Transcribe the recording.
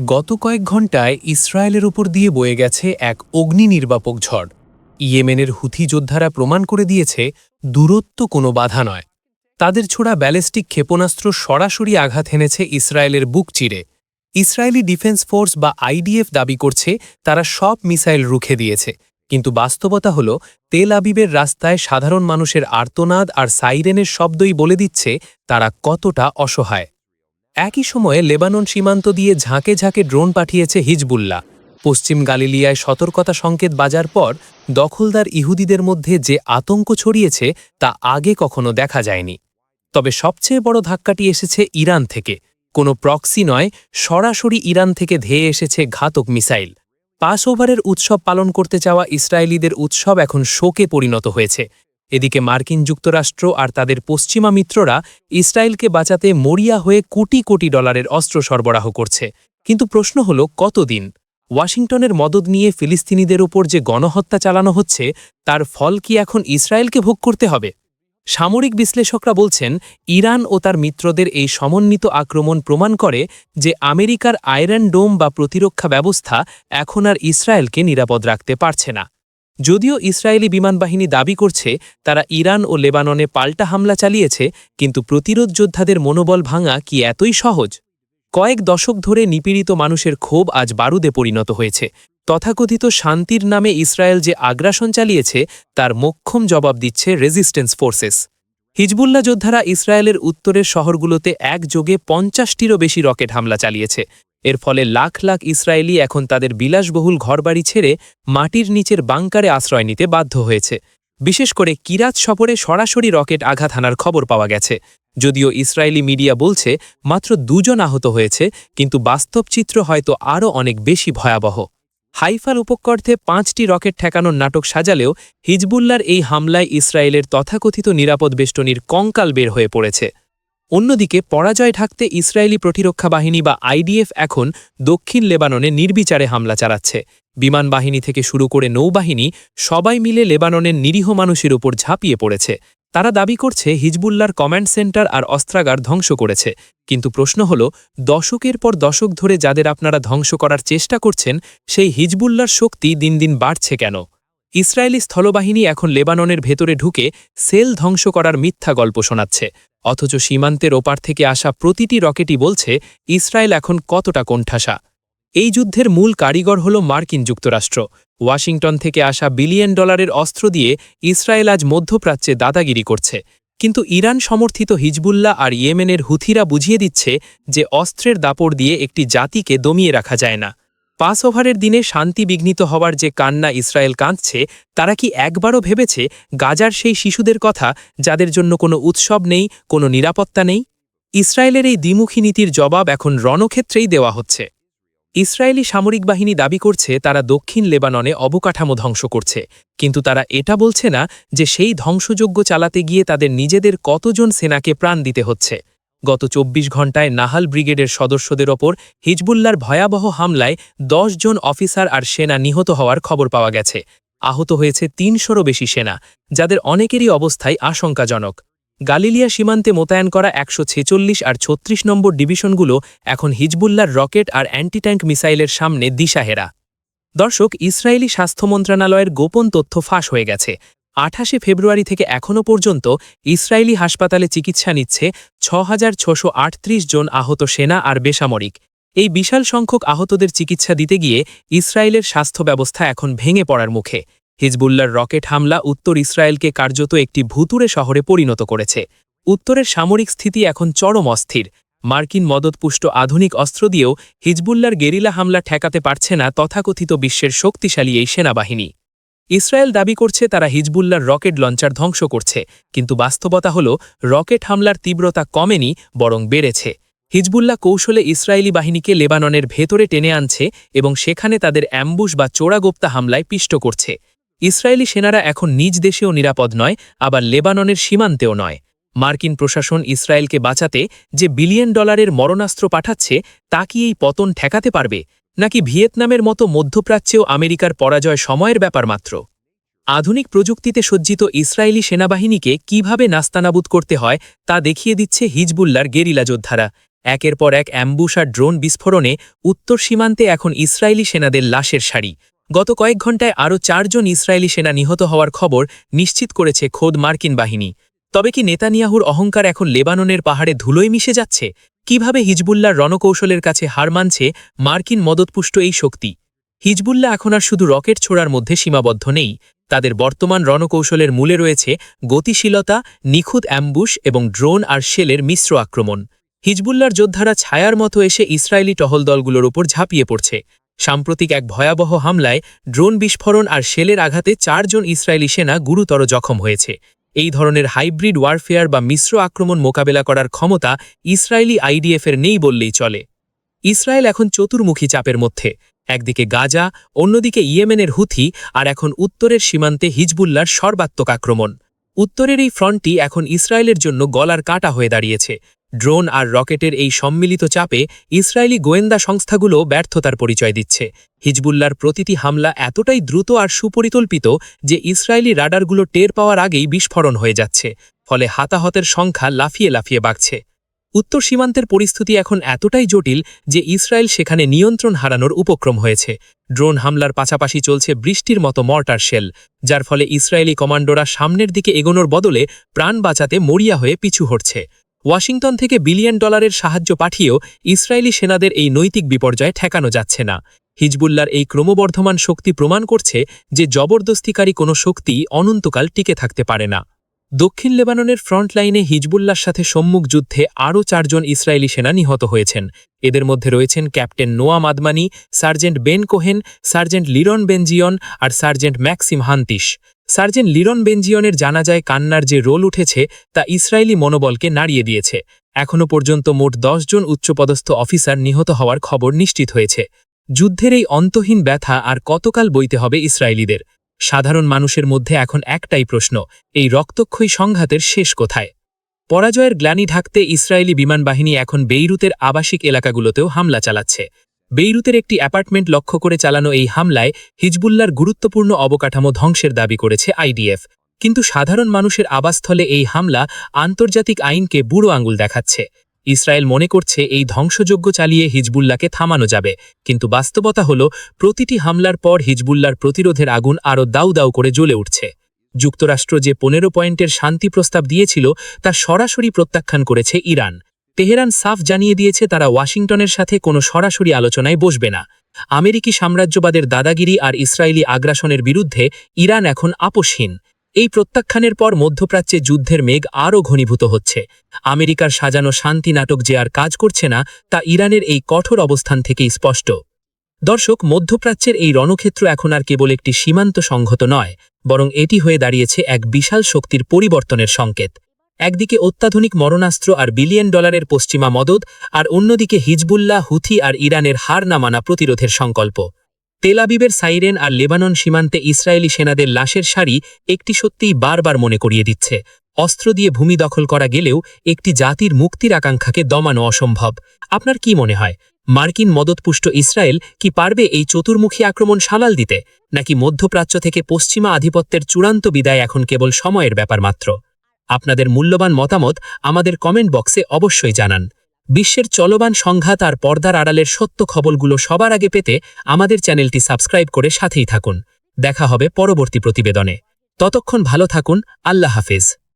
গত কয়েক ঘণ্টায় ইসরায়েলের ওপর দিয়ে বয়ে গেছে এক অগ্নি নির্বাপক ঝড়। ইয়েমেনের হুথি যোদ্ধারা প্রমাণ করে দিয়েছে দূরত্ব কোনো বাধা নয়। তাদের ছোড়া ব্যালিস্টিক ক্ষেপণাস্ত্র সরাসরি আঘাত হেনেছে ইসরায়েলের বুক চিরে। ইসরায়েলি ডিফেন্স ফোর্স বা আইডিএফ দাবি করছে তারা সব মিসাইল রুখে দিয়েছে, কিন্তু বাস্তবতা হল তেল আবিবের রাস্তায় সাধারণ মানুষের আর্তনাদ আর সাইরেনের শব্দই বলে দিচ্ছে তারা কতটা অসহায়। একই সময়ে লেবানন সীমান্ত দিয়ে ঝাঁকে ঝাঁকে ড্রোন পাঠিয়েছে হিজবুল্লাহ। পশ্চিম গালিলিয়ায় সতর্কতা সংকেত বাজার পর দখলদার ইহুদিদের মধ্যে যে আতঙ্ক ছড়িয়েছে তা আগে কখনো দেখা যায়নি। তবে সবচেয়ে বড় ধাক্কাটি এসেছে ইরান থেকে। কোনো প্রক্সি নয়, সরাসরি ইরান থেকে ধেয়ে এসেছে ঘাতক মিসাইল। পাস ওভারের উৎসব পালন করতে চাওয়া ইসরায়েলিদের উৎসব এখন শোকে পরিণত হয়েছে। এদিকে মার্কিন যুক্তরাষ্ট্র আর তাদের পশ্চিমা মিত্ররা ইসরায়েলকে বাঁচাতে মরিয়া হয়ে কোটি কোটি ডলারের অস্ত্র সরবরাহ করছে। কিন্তু প্রশ্ন হল, কতদিন? ওয়াশিংটনের মদদ নিয়ে ফিলিস্তিনিদের ওপর যে গণহত্যা চালানো হচ্ছে তার ফল কি এখন ইসরায়েলকে ভোগ করতে হবে? সামরিক বিশ্লেষকরা বলছেন, ইরান ও তার মিত্রদের এই সমন্বিত আক্রমণ প্রমাণ করে যে আমেরিকার আয়রন ডোম বা প্রতিরক্ষা ব্যবস্থা এখন আর ইসরায়েলকে নিরাপদ রাখতে পারছে না। যদিও ইসরায়েলি বিমানবাহিনী দাবি করছে তারা ইরান ও লেবাননে পাল্টা হামলা চালিয়েছে, কিন্তু প্রতিরোধ যোদ্ধাদের মনোবল ভাঙা কি এতই সহজ? কয়েক দশক ধরে নিপীড়িত মানুষের ক্ষোভ আজ বারুদে পরিণত হয়েছে। তথাকথিত শান্তির নামে ইসরায়েল যে আগ্রাসন চালিয়েছে তার মোক্ষম জবাব দিচ্ছে রেজিস্ট্যান্স ফোর্সেস। হিজবুল্লাহ যোদ্ধারা ইসরায়েলের উত্তরের শহরগুলোতে একযোগে ৫০টিরও বেশি রকেট হামলা চালিয়েছে। এর ফলে লাখ লাখ ইসরায়েলি এখন তাদের বিলাসবহুল ঘরবাড়ি ছেড়ে মাটির নিচের বাংকারে আশ্রয় নিতে বাধ্য হয়েছে। বিশেষ করে কিরাত শহরে সরাসরি রকেট আঘাত হানার খবর পাওয়া গেছে। যদিও ইসরায়েলি মিডিয়া বলছে মাত্র ২ জন আহত হয়েছে, কিন্তু বাস্তব চিত্র হয়তো আরও অনেক বেশি ভয়াবহ। হাইফার উপকণ্ঠে ৫টি রকেট ঠেকানোর নাটক সাজালেও হিজবুল্লার এই হামলায় ইসরায়েলের তথাকথিত নিরাপদ বেষ্টনীর কঙ্কাল বের হয়ে পড়েছে। অন্যদিকে পরাজয় ঢাকতে ইসরায়েলি প্রতিরক্ষা বাহিনী বা আইডিএফ এখন দক্ষিণ লেবাননে নির্বিচারে হামলা চালাচ্ছে। বিমান বাহিনী থেকে শুরু করে নৌবাহিনী সবাই মিলে লেবাননের নিরীহ মানুষের উপর ঝাঁপিয়ে পড়েছে। তারা দাবি করছে হিজবুল্লার কমান্ড সেন্টার আর অস্ত্রাগার ধ্বংস করেছে। কিন্তু প্রশ্ন হল, দশকের পর দশক ধরে যাদের আপনারা ধ্বংস করার চেষ্টা করছেন সেই হিজবুল্লার শক্তি দিন দিন বাড়ছে কেন? ইসরায়েলি স্থলবাহিনী এখন লেবাননের ভেতরে ঢুকে সেল ধ্বংস করার মিথ্যা গল্প শোনাচ্ছে, অথচ সীমান্তের ওপার থেকে আসা প্রতিটি রকেটই বলছে ইসরায়েল এখন কতটা কোণঠাসা। এই যুদ্ধের মূল কারিগর হল মার্কিন যুক্তরাষ্ট্র। ওয়াশিংটন থেকে আসা বিলিয়ন ডলারের অস্ত্র দিয়ে ইসরায়েল আজ মধ্যপ্রাচ্যে দাদাগিরি করছে। কিন্তু ইরান সমর্থিত হিজবুল্লাহ আর ইয়েমেনের হুথিরা বুঝিয়ে দিচ্ছে যে অস্ত্রের দাপড় দিয়ে একটি জাতিকে দমিয়ে রাখা যায় না। পাস ওভারের দিনে শান্তি বিঘ্নিত হওয়ার যে কান্না ইসরায়েল কাঁদছে, তারা কি একবারও ভেবেছে গাজার সেই শিশুদের কথা যাদের জন্য কোনো উৎসব নেই, কোনো নিরাপত্তা নেই? ইসরায়েলের এই দ্বিমুখী নীতির জবাব এখন রণক্ষেত্রেই দেওয়া হচ্ছে। ইসরায়েলি সামরিক বাহিনী দাবি করছে তারা দক্ষিণ লেবাননে অবকাঠামো ধ্বংস করছে, কিন্তু তারা এটা বলছে না যে সেই ধ্বংসযজ্ঞ চালাতে গিয়ে তাদের নিজেদের কতজন সেনাকে প্রাণ দিতে হচ্ছে। গত ২৪ ঘণ্টায় নাহাল ব্রিগেডের সদস্যদের ওপর হিজবুল্লার ভয়াবহ হামলায় ১০ জন অফিসার আর সেনা নিহত হওয়ার খবর পাওয়া গেছে। আহত হয়েছে ৩০০রও বেশি সেনা, যাদের অনেকেরই অবস্থায় আশঙ্কাজনক। গালিলিয়া সীমান্তে মোতায়েন করা ১৪৬ আর ৩৬ নম্বর ডিভিশনগুলো এখন হিজবুল্লার রকেট আর অ্যান্টি ট্যাঙ্ক মিসাইলের সামনে দিশাহেরা। দর্শক, ইসরায়েলি স্বাস্থ্য মন্ত্রণালয়ের গোপন তথ্য ফাঁস হয়ে গেছে। ২৮ ফেব্রুয়ারি থেকে এখনও পর্যন্ত ইসরায়েলি হাসপাতালে চিকিৎসা নিচ্ছে ৬,৬৩৮ জন আহত সেনা আর বেসামরিক। এই বিশাল সংখ্যক আহতদের চিকিৎসা দিতে গিয়ে ইসরায়েলের স্বাস্থ্য ব্যবস্থা এখন ভেঙে পড়ার মুখে। হিজবুল্লার রকেট হামলা উত্তর ইসরায়েলকে কার্যত একটি ভুতুড়ে শহরে পরিণত করেছে। উত্তরের সামরিক স্থিতি এখন চরম অস্থির। মার্কিন মদতপুষ্ট আধুনিক অস্ত্র দিয়েও হিজবুল্লার গেরিলা হামলা ঠেকাতে পারছে না তথাকথিত বিশ্বের শক্তিশালী এই সেনাবাহিনী। ইসরায়েল দাবি করছে তারা হিজবুল্লার রকেট লঞ্চার ধ্বংস করছে, কিন্তু বাস্তবতা হল রকেট হামলার তীব্রতা কমেনি, বরং বেড়েছে। হিজবুল্লাহ কৌশলে ইসরায়েলি বাহিনীকে লেবাননের ভেতরে টেনে আনছে এবং সেখানে তাদের অ্যাম্বুশ বা চোরাগোপ্তা হামলায় পিষ্ট করছে। ইসরায়েলি সেনারা এখন নিজ দেশেও নিরাপদ নয়, আবার লেবাননের সীমান্তেও নয়। মার্কিন প্রশাসন ইসরায়েলকে বাঁচাতে যে বিলিয়ন ডলারের মরণাস্ত্র পাঠাচ্ছে তা কি এই পতন ঠেকাতে পারবে, নাকি ভিয়েতনামের মতো মধ্যপ্রাচ্যেও আমেরিকার পরাজয় সময়ের ব্যাপার মাত্র? আধুনিক প্রযুক্তিতে সজ্জিত ইসরায়েলি সেনাবাহিনীকে কিভাবে নাস্তানাবুদ করতে হয় তা দেখিয়ে দিচ্ছে হিজবুল্লার গেরিলা যোদ্ধারা। একের পর এক অ্যাম্বুশ আর ড্রোন বিস্ফোরণে উত্তর সীমান্তে এখন ইসরায়েলি সেনাদের লাশের সারি। গত কয়েক ঘণ্টায় আরও 4 জন ইসরায়েলি সেনা নিহত হওয়ার খবর নিশ্চিত করেছে খোদ মার্কিন বাহিনী। তবে কি নেতানিয়াহুর অহংকার এখন লেবাননের পাহাড়ে ধুলোয় মিশে যাচ্ছে? কিভাবে হিজবুল্লাহর রণকৌশলের কাছে হার মানছে মার্কিন মদতপুষ্ট এই শক্তি? হিজবুল্লাহ এখন আর শুধু রকেট ছোড়ার মধ্যে সীমাবদ্ধ নেই। তাদের বর্তমান রণকৌশলের মূলে রয়েছে গতিশীলতা, নিখুঁত অ্যাম্বুশ এবং ড্রোন আর শেলের মিশ্র আক্রমণ। হিজবুল্লাহর যোদ্ধারা ছায়ার মতো এসে ইসরায়েলি টহল দলগুলোর ওপর ঝাঁপিয়ে পড়ছে। সাম্প্রতিক এক ভয়াবহ হামলায় ড্রোন বিস্ফোরণ আর শেলের আঘাতে 4 জন ইসরায়েলি সেনা গুরুতর জখম হয়েছে। এই ধরনের হাইব্রিড ওয়ারফেয়ার বা মিশ্র আক্রমণ মোকাবেলা করার ক্ষমতা ইসরায়েলি আইডিএফের নেই বললেই চলে। ইসরায়েল এখন চতুর্মুখী চাপের মধ্যে। একদিকে গাজা, অন্যদিকে ইয়েমেনের হুথি, আর এখন উত্তরের সীমান্তে হিজবুল্লার সর্বাত্মক আক্রমণ। উত্তরের এই ফ্রন্টটি এখন ইসরায়েলের জন্য গলার কাটা হয়ে দাঁড়িয়েছে। ড্রোন আর রকেটের এই সম্মিলিত চাপে ইসরায়েলি গোয়েন্দা সংস্থাগুলো ব্যর্থতার পরিচয় দিচ্ছে। হিজবুল্লার প্রতিটি হামলা এতটাই দ্রুত আর সুপরিকল্পিত যে ইসরায়েলি রাডারগুলো টের পাওয়ার আগেই বিস্ফোরণ হয়ে যাচ্ছে, ফলে হতাহতের সংখ্যা লাফিয়ে লাফিয়ে বাড়ছে। উত্তর সীমান্তের পরিস্থিতি এখন এতটাই জটিল যে ইসরায়েল সেখানে নিয়ন্ত্রণ হারানোর উপক্রম হয়েছে। ড্রোন হামলার পাশাপাশি চলছে বৃষ্টির মতো মর্টার শেল, যার ফলে ইসরায়েলি কমান্ডোরা সামনের দিকে এগোনোর বদলে প্রাণ বাঁচাতে মরিয়া হয়ে পিছু হটছে। ওয়াশিংটন থেকে বিলিয়ন ডলারের সাহায্য পাঠিয়েও ইসরায়েলি সেনাদের এই নৈতিক বিপর্যয় ঠেকানো যাচ্ছে না। হিজবুল্লার এই ক্রমবর্ধমান শক্তি প্রমাণ করছে যে জবরদস্তিকারী কোনো শক্তি অনন্তকাল টিকে থাকতে পারে না। দক্ষিণ লেবাননের ফ্রন্ট লাইনে হিজবুল্লাহর সাথে সম্মুখ যুদ্ধে আরও 4 জন ইসরায়েলি সেনা নিহত হয়েছেন। এদের মধ্যে রয়েছেন captain Noam Adamani, sergeant Ben Cohen, sergeant Liron Benzion আর sergeant Maxim Hantis. Sergeant Liron বেনজিয়নের জানাজায় কান্নার যে রোল উঠেছে তা ইসরায়েলি মনোবলকে নাড়িয়ে দিয়েছে। এখনও পর্যন্ত মোট 10 জন উচ্চপদস্থ অফিসার নিহত হওয়ার খবর নিশ্চিত হয়েছে। যুদ্ধের এই অন্তহীন ব্যথা আর কতকাল বইতে হবে ইসরায়েলিদের? সাধারণ মানুষের মধ্যে এখন একটাই প্রশ্ন, এই রক্তক্ষয়ী সংঘাতের শেষ কোথায়? পরাজয়ের গ্লানি ঢাকতে ইসরায়েলি বিমানবাহিনী এখন বেইরুতের আবাসিক এলাকাগুলোতেও হামলা চালাচ্ছে। বেইরুতের একটি অ্যাপার্টমেন্ট লক্ষ্য করে চালানো এই হামলায় হিজবুল্লার গুরুত্বপূর্ণ অবকাঠামো ধ্বংসের দাবি করেছে আইডিএফ। কিন্তু সাধারণ মানুষের আবাসস্থলে এই হামলা আন্তর্জাতিক আইনকে বুড়ো আঙুল দেখাচ্ছে। ইসরায়েল মনে করছে এই ধ্বংসযজ্ঞ চালিয়ে হিজবুল্লাহকে থামানো যাবে, কিন্তু বাস্তবতা হল প্রতিটি হামলার পর হিজবুল্লার প্রতিরোধের আগুন আরও দাউ দাউ করে জ্বলে উঠছে। যুক্তরাষ্ট্র যে 15 পয়েন্টের শান্তি প্রস্তাব দিয়েছিল তা সরাসরি প্রত্যাখ্যান করেছে ইরান। তেহরান সাফ জানিয়ে দিয়েছে তারা ওয়াশিংটনের সাথে কোনো সরাসরি আলোচনায় বসবে না। আমেরিকি সাম্রাজ্যবাদের দাদাগিরি আর ইসরায়েলি আগ্রাসনের বিরুদ্ধে ইরান এখন আপোষহীন। এই প্রত্যাখ্যানের পর মধ্যপ্রাচ্যে যুদ্ধের মেঘ আরও ঘনীভূত হচ্ছে। আমেরিকার সাজানো শান্তি নাটক যে আর কাজ করছে না তা ইরানের এই কঠোর অবস্থান থেকেই স্পষ্ট। দর্শক, মধ্যপ্রাচ্যের এই রণক্ষেত্র এখন আর কেবল একটি সীমান্ত সংহত নয়, বরং এটি হয়ে দাঁড়িয়েছে এক বিশাল শক্তির পরিবর্তনের সংকেত। একদিকে অত্যাধুনিক মরণাস্ত্র আর বিলিয়ন ডলারের পশ্চিমা মদদ, আর অন্যদিকে হিজবুল্লাহ, হুথি আর ইরানের হার না মানা প্রতিরোধের সংকল্প। তেল আবিবের সাইরেন আর লেবানন সীমান্তে ইসরায়েলি সেনাদের লাশের সারি একটি সত্যিই বারবার মনে করিয়ে দিচ্ছে, অস্ত্র দিয়ে ভূমি দখল করা গেলেও একটি জাতির মুক্তির আকাঙ্ক্ষাকে দমানো অসম্ভব। আপনার কি মনে হয়, মার্কিন মদতপুষ্ট ইসরায়েল কি পারবে এই চতুর্মুখী আক্রমণ সামাল দিতে, নাকি মধ্যপ্রাচ্য থেকে পশ্চিমা আধিপত্যের চূড়ান্ত বিদায় এখন কেবল সময়ের ব্যাপার মাত্র? আপনাদের মূল্যবান মতামত আমাদের কমেন্ট বক্সে অবশ্যই জানান। বিশ্বের চলমান সংঘাত আর পর্দার আড়ালের সত্য খবরগুলো সবার আগে পেতে আমাদের চ্যানেলটি সাবস্ক্রাইব করে সাথেই থাকুন। দেখা হবে পরবর্তী প্রতিবেদনে। ততক্ষণ ভালো থাকুন। আল্লাহ হাফেজ।